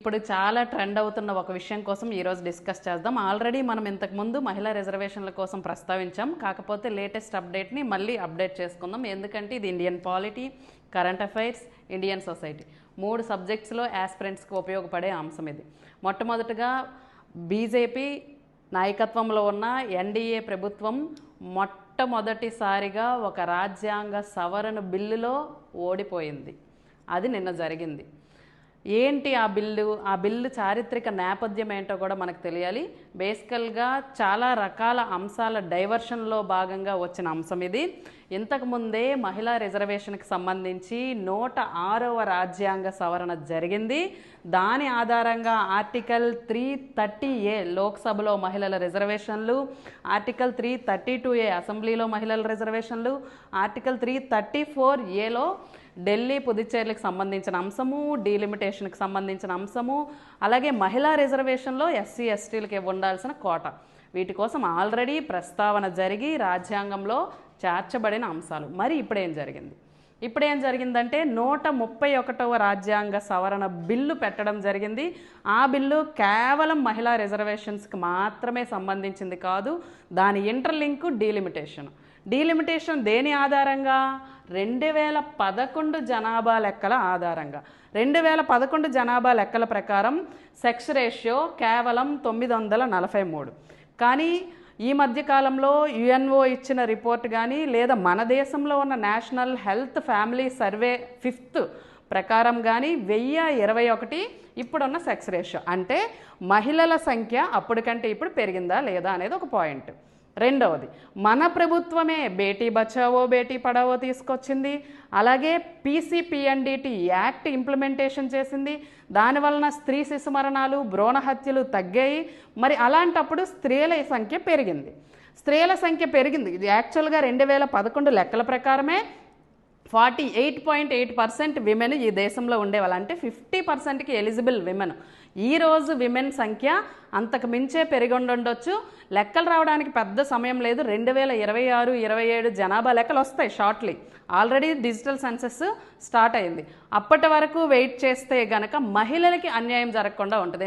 ఇప్పుడు చాలా ట్రెండ్ అవుతున్న ఒక విషయం కోసం ఈరోజు డిస్కస్ చేద్దాం. ఆల్రెడీ మనం ఇంతకుముందు మహిళా రిజర్వేషన్ల కోసం ప్రస్తావించాం. కాకపోతే లేటెస్ట్ అప్డేట్ని మళ్ళీ అప్డేట్ చేసుకుందాం. ఎందుకంటే ఇది Indian polity, current affairs, Indian society 3 సబ్జెక్ట్స్లో యాస్పిరెంట్స్కి ఉపయోగపడే అంశం ఇది. మొట్టమొదటిగా బీజేపీ నాయకత్వంలో ఉన్న ఎన్డీఏ ప్రభుత్వం మొట్టమొదటిసారిగా ఒక రాజ్యాంగ సవరణ బిల్లులో ఓడిపోయింది. అది నిన్న జరిగింది. ఏంటి ఆ బిల్లు చారిత్రక నేపథ్యం ఏంటో కూడా మనకు తెలియాలి. బేసికల్గా చాలా రకాల అంశాల డైవర్షన్లో భాగంగా వచ్చిన అంశం ఇది. ఇంతకుముందే మహిళా రిజర్వేషన్కి సంబంధించి 106వ రాజ్యాంగ సవరణ జరిగింది. దాని ఆధారంగా ఆర్టికల్ 330A లోక్సభలో మహిళల రిజర్వేషన్లు, ఆర్టికల్ 332A అసెంబ్లీలో మహిళల రిజర్వేషన్లు, ఆర్టికల్ 334Aలో ఢిల్లీ పుదుచ్చేరికి సంబంధించిన అంశము, డీలిమిటేషన్కి సంబంధించిన అంశము, అలాగే మహిళా రిజర్వేషన్లో ఎస్సీ ఎస్టీలకి ఉండాల్సిన కోట, వీటి కోసం ఆల్రెడీ ప్రస్తావన జరిగి రాజ్యాంగంలో చేర్చబడిన అంశాలు. మరి ఇప్పుడేం జరిగిందంటే 131వ రాజ్యాంగ సవరణ బిల్లు పెట్టడం జరిగింది. ఆ బిల్లు కేవలం మహిళా రిజర్వేషన్స్కి మాత్రమే సంబంధించింది కాదు. దాని ఇంటర్లింక్ డీలిమిటేషన్ దేని ఆధారంగా? 2011 జనాభా లెక్కల ఆధారంగా. 2011 జనాభా లెక్కల ప్రకారం సెక్స్ రేషియో కేవలం 943. కానీ ఈ మధ్యకాలంలో యుఎన్ఓ ఇచ్చిన రిపోర్ట్ కానీ లేదా మన దేశంలో ఉన్న national health family survey 5th ప్రకారం కానీ 1021 ఇప్పుడున్న సెక్స్ రేషియో. అంటే మహిళల సంఖ్య అప్పటికంటే ఇప్పుడు పెరిగిందా లేదా అనేది ఒక పాయింట్. రెండవది, మన ప్రభుత్వమే బేటీ బచావో బేటీ పడావో తీసుకొచ్చింది. అలాగే పీసీపీఎన్డీటీ యాక్ట్ ఇంప్లిమెంటేషన్ చేసింది. దానివలన స్త్రీ శిశు మరణాలు, భ్రూణ హత్యలు తగ్గాయి. మరి అలాంటప్పుడు స్త్రీల సంఖ్య పెరిగింది. ఇది యాక్చువల్గా 2011 లెక్కల ప్రకారమే 48.8% విమెన్ ఈ దేశంలో ఉండేవాళ్ళు. అంటే 50%కి ఎలిజిబుల్ విమెన్. ఈరోజు విమెన్ సంఖ్య అంతకు మించే పెరిగి ఉండొచ్చు. లెక్కలు రావడానికి పెద్ద సమయం లేదు. 2026-27 జనాభా లెక్కలు వస్తాయి shortly. Already digital census start అయింది. అప్పటి వరకు వెయిట్ చేస్తే గనక మహిళలకి అన్యాయం జరగకుండా ఉంటుంది.